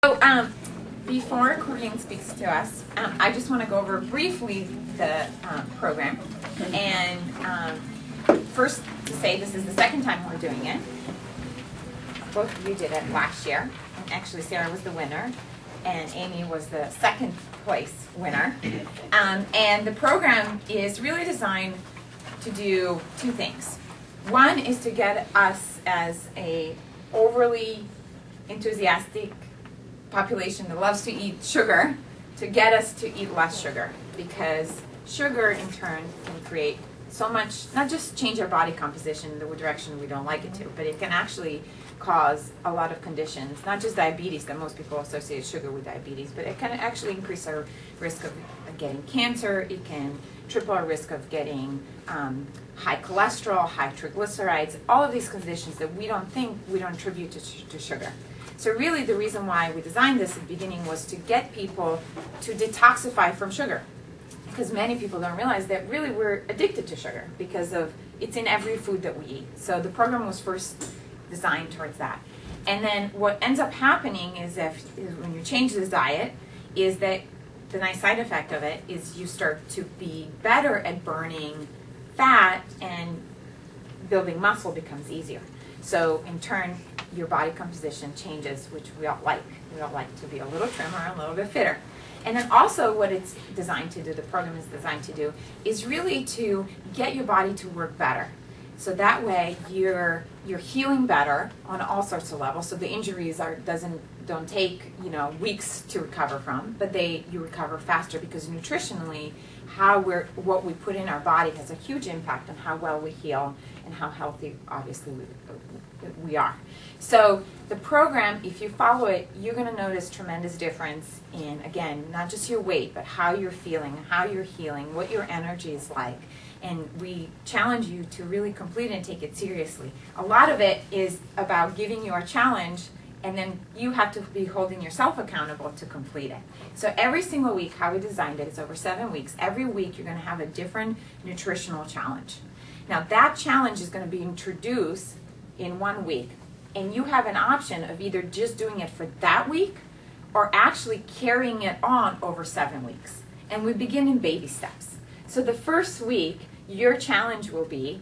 So before Coreen speaks to us, I just want to go over briefly the program. And first to say this is the second time we're doing it. Both of you did it last year. And actually Sarah was the winner and Amy was the second place winner. And the program is really designed to do two things. One is to get us as a overly enthusiastic population that loves to eat sugar to get us to eat less sugar, because sugar in turn can create so much, not just change our body composition in the direction we don't like it to, but it can actually cause a lot of conditions, not just diabetes, that most people associate sugar with diabetes, but it can actually increase our risk of getting cancer. It can triple our risk of getting high cholesterol, high triglycerides, all of these conditions that we don't attribute to sugar. So really the reason why we designed this at the beginning was to get people to detoxify from sugar. Because many people don't realize that really we're addicted to sugar because of it's in every food that we eat. So the program was first designed towards that. And then what ends up happening is when you change this diet is that the nice side effect of it is you start to be better at burning fat and building muscle becomes easier. So in turn, your body composition changes, which we all like. We all like to be a little trimmer, a little bit fitter. And then also what it's designed to do, the program is designed to do, is really to get your body to work better. So that way you're healing better on all sorts of levels. So the injuries don't take weeks to recover from, but you recover faster because nutritionally what we put in our body has a huge impact on how well we heal and how healthy obviously we are. So the program, if you follow it, you're going to notice tremendous difference in, again, not just your weight, but how you're feeling, how you're healing, what your energy is like. And we challenge you to really complete it and take it seriously. A lot of it is about giving you a challenge, and then you have to be holding yourself accountable to complete it. So every single week, how we designed it is over 7 weeks. Every week you're going to have a different nutritional challenge. Now that challenge is going to be introduced in 1 week. And you have an option of either just doing it for that week or actually carrying it on over 7 weeks. And we begin in baby steps. So the first week, your challenge will be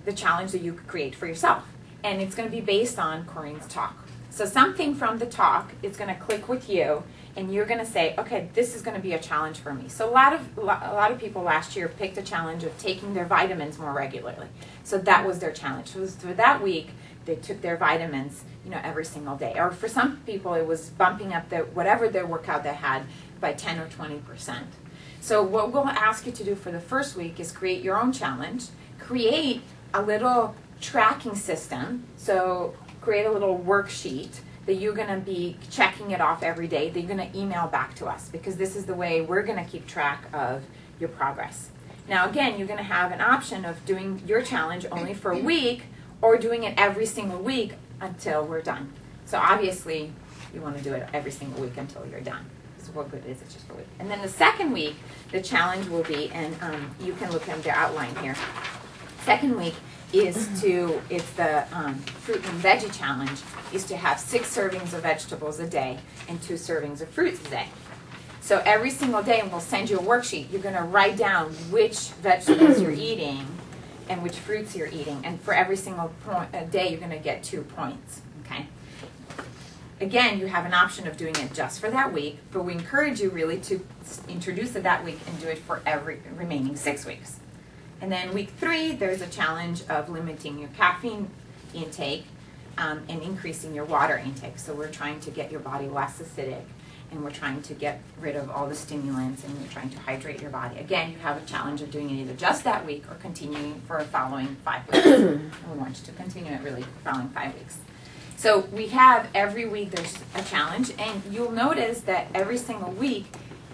the challenge that you could create for yourself. And it's going to be based on Coreen's talk. So something from the talk is going to click with you, and you're going to say, okay, this is going to be a challenge for me. So a lot of people last year picked a challenge of taking their vitamins more regularly. So that was their challenge. So for that week, they took their vitamins, every single day. Or for some people, it was bumping up whatever their workout they had by 10 or 20%. So what we'll ask you to do for the first week is create your own challenge, create a little tracking system. So create a little worksheet that you're going to be checking it off every day, that you're going to email back to us, because this is the way we're going to keep track of your progress. Now again, you're going to have an option of doing your challenge only for a week or doing it every single week until we're done. So obviously you want to do it every single week until you're done. So what good is it just for a week? And then the second week, the challenge will be, and you can look at the outline here. Second week it's the fruit and veggie challenge, is to have 6 servings of vegetables a day and 2 servings of fruits a day. So every single day, and we'll send you a worksheet, you're going to write down which vegetables you're eating and which fruits you're eating. And for every single day, you're going to get 2 points. Okay. Again, you have an option of doing it just for that week, but we encourage you really to introduce it that week and do it for every remaining 6 weeks. And then week 3, there's a challenge of limiting your caffeine intake and increasing your water intake. So we're trying to get your body less acidic, and we're trying to get rid of all the stimulants, and we're trying to hydrate your body. Again, you have a challenge of doing it either just that week or continuing for the following 5 weeks. We want you to continue it really for the following 5 weeks. So we have every week there's a challenge, and you'll notice that every single week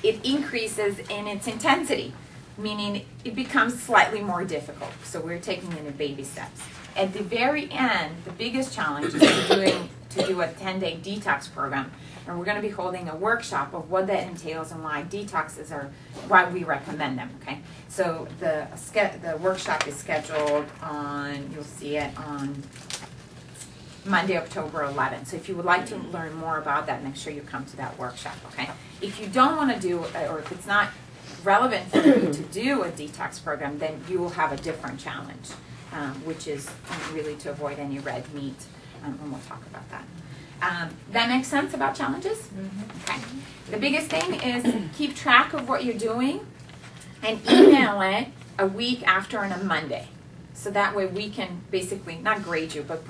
it increases in its intensity, meaning it becomes slightly more difficult. So we're taking it in baby steps. At the very end, the biggest challenge is to do a 10-day detox program. And we're going to be holding a workshop of what that entails and why detoxes are, why we recommend them, okay? So the workshop is scheduled on, you'll see it on Monday, October 11th. So if you would like to learn more about that, make sure you come to that workshop, okay? If you don't want to do, or if it's not relevant for you to do a detox program, then you will have a different challenge, which is really to avoid any red meat, and we'll talk about that. That makes sense about challenges? Mm-hmm. Okay. The biggest thing is keep track of what you're doing and email it a week after on a Monday. So that way we can basically, not grade you, but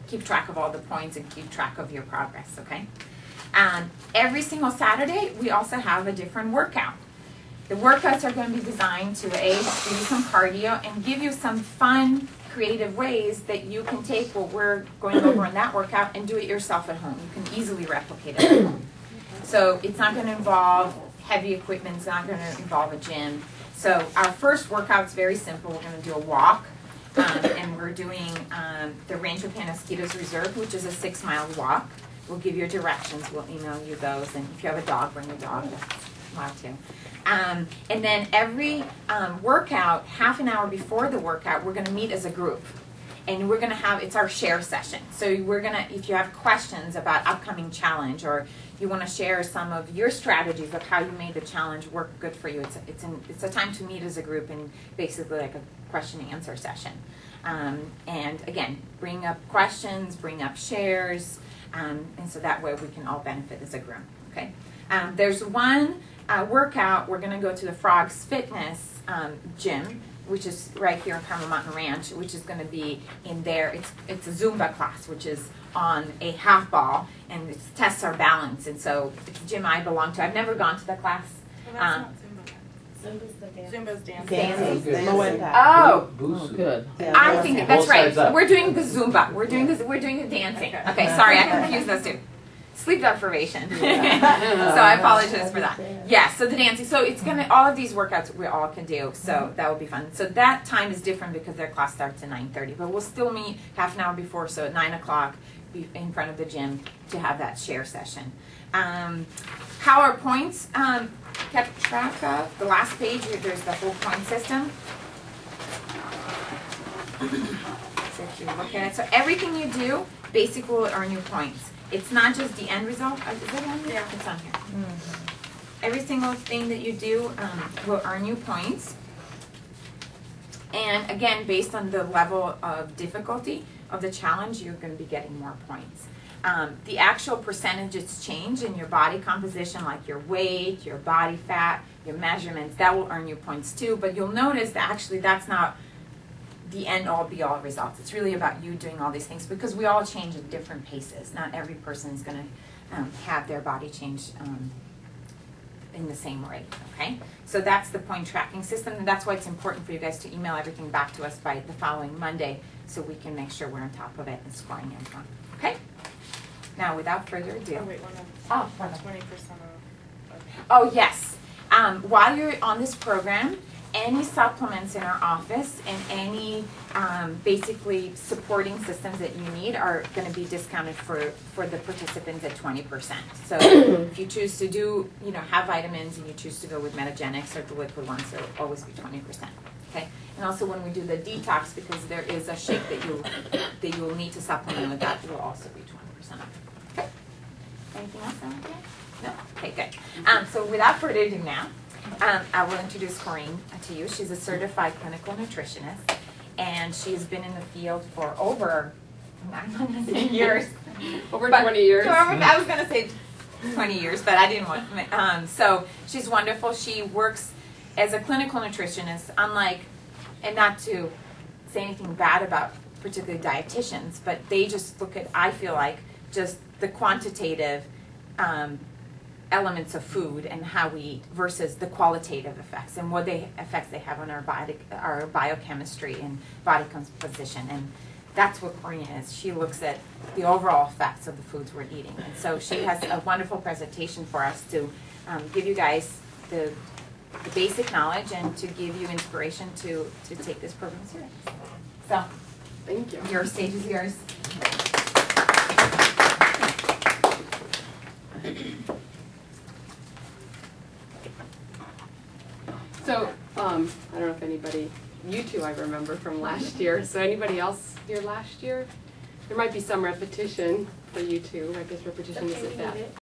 keep track of all the points and keep track of your progress, okay? Every single Saturday, we also have a different workout. The workouts are going to be designed to give you some cardio and give you some fun, creative ways that you can take what we're going over in that workout and do it yourself at home. You can easily replicate it at home. So it's not going to involve heavy equipment. It's not going to involve a gym. So our first workout's very simple. We're going to do a walk. And we're doing the Rancho Penasquitos Reserve, which is a 6-mile walk. We'll give you directions. We'll email you those. And if you have a dog, bring your dog. That's allowed too. And then every workout, half an hour before the workout, we're going to meet as a group. And we're going to have, it's our share session. So we're going to, if you have questions about upcoming challenge or you want to share some of your strategies of how you made the challenge work good for you, it's a time to meet as a group and basically like a question and answer session. And again, bring up questions, bring up shares, and so that way we can all benefit as a group. Okay. There's one workout. We're going to go to the Frogs Fitness gym, which is right here in Carmel Mountain Ranch, which is going to be in there. It's a Zumba class, which is on a half ball, and it tests our balance. And so it's a gym I belong to. I've never gone to the class. Well, that's not Zumba. Zumba's the dance. Zumba's dancing. Oh, good. I think that's right. We're doing the Zumba. We're doing the dancing. Okay, sorry, I confused those two. Sleep deprivation. So I apologize for that. Yeah, so the dancing. So it's going to, all of these workouts we all can do. So that will be fun. So that time is different because their class starts at 9:30. But we'll still meet half an hour before, so at 9 o'clock in front of the gym to have that share session. How our points kept track of. The last page, there's the whole point system. So if you look at it. So everything you do basically will earn you points. It's not just the end result. Is it on here? Yeah, it's on here. Mm-hmm. Every single thing that you do will earn you points. And again, based on the level of difficulty of the challenge, you're going to be getting more points. The actual percentages change in your body composition, like your weight, your body fat, your measurements, that will earn you points too. But you'll notice that actually that's not the end-all be-all results. It's really about you doing all these things because we all change at different paces. Not every person is going to have their body change in the same rate, okay? So that's the point tracking system, and that's why it's important for you guys to email everything back to us by the following Monday so we can make sure we're on top of it and scoring everyone, okay? Now, without further ado. Oh, wait, 20% off. Oh, yes. While you're on this program, any supplements in our office and any basically supporting systems that you need are going to be discounted for the participants at 20%. So if you choose to do, have vitamins and you choose to go with Metagenics or the liquid ones, it'll always be 20%. Okay. And also when we do the detox, because there is a shake that you'll need to supplement with that, it will also be 20% off. Okay. Anything else on here? No. Okay. Good. So without further ado now. I will introduce Coreen to you. She's a certified clinical nutritionist, and she has been in the field for over 9 years. Over 20 years. I was going to say 20 years, but I didn't want. So she's wonderful. She works as a clinical nutritionist, unlike, and not to say anything bad about particularly dietitians, but they just look at, I feel like, just the quantitative elements of food and how we eat versus the qualitative effects and what effects they have on our biochemistry and body composition. And that's what Coreen is. She looks at the overall effects of the foods we're eating. And so she has a wonderful presentation for us to give you guys the basic knowledge and to give you inspiration to take this program serious. So, thank you. Your stage is yours. So, I don't know if anybody, you two I remember from last year. So anybody else here last year? there might be some repetition for you too. I guess repetition isn't bad.